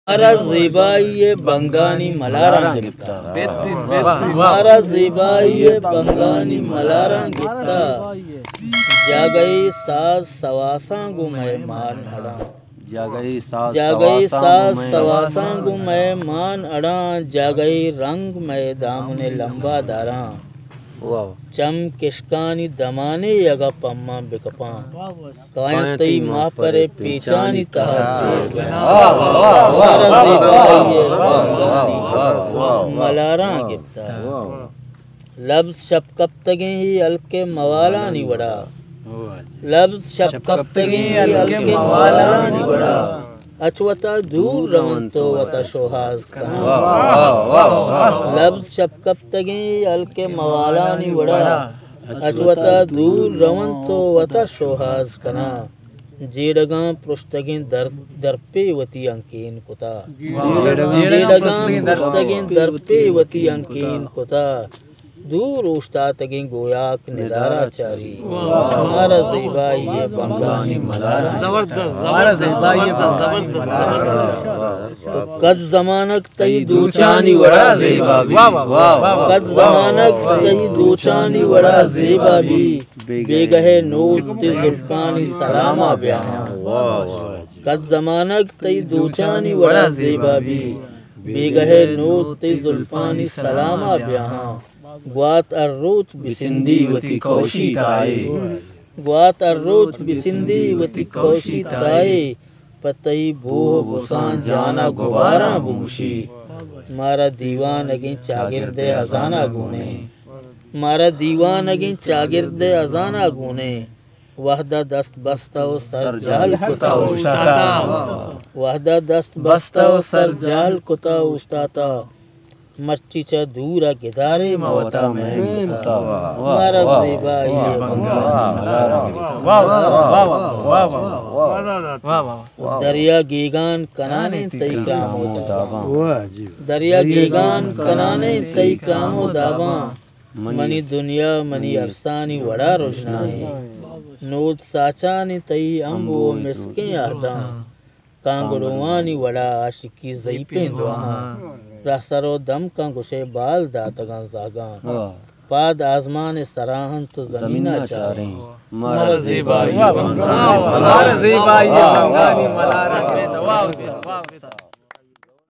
मारा ज़ेबाई ये बंगानी मलारा गिफ्ता मारा ज़ेबाई ये बंगानी मलारा गिफ्ता जा गई सास सवासा गुमे मान अड़ा जा गई सास सवासा गुमे मान अड़ा जा गई रंग में दामने लंबा दारा चम किशकानी दमाने यगा पम्मा बिकपा कायतई माँ परे पीचानी तहत मलारा गिफ्ता लब्ज़ शपकप तगे ही अलके मवाला नी वड़ा लब्ज़ शपकप तगे ही अलके मवाला नी वड़ा अचवता दूर रवंतो वता शोहाज कना लब्ज़ शपकप तगे अलके मवाला नी वड़ा अचवता दूर रवंतो वता शोहाज कना जेडगा पृष्ठगे दर्पे वती अंकेन कुता जेडगा पृष्ठगे दर्पे वती अंकेन कुता दूर उस्तातगे गोयाक निदारा चारी मारा ज़ेबाई ये बंगानी मलारा कद ज़मानक तई दूचानी वड़ा ज़ेबा भी कद ज़मानक तई दूचानी वड़ा ज़ेबा भी बेगहे नूर ते जुल्फानी सलामा ब्याहा कद ज़मानक तई दूचानी वड़ा ज़ेबा भी बेगहे नूर ते जुल्फानी सलामा ब्याहा ग्वात अर्रोच बिसिंदी वती कौशी ताए ग्वात अर्रोच बिसिंदी वती कौशी ताए पतई बोह बुसान जाना गुबारा बूशी मारा दीवान अगे चागिर्दे अजाना गुने मारा दीवान अगे चागिर्दे अजाना गुने वहदा दस्त बस्ता व सर जाल कुता उस्ताता वहदा दस्त बस्ता व सर जाल कुता उस्ताता मच्छी चा दूरा गिदारे मवता में मारा ज़ेबाई ये दरिया गीगान कनाने तई क्रामो दावा दरिया गीगान कनाने तई क्रामो दावा मनी दुनिया मनी अरसानी वड़ा रोशनाई नोद साचानी तई अम्बो मिसके आदा कांगड़ुआनी वड़ा आशिकी ज़ईपे दुआ रहसरो दम का गुशे बाल दातगा जागान पाद आजमान सराहन तो जमीना चारे मारा ज़ेबाई ये बंगानी मलारा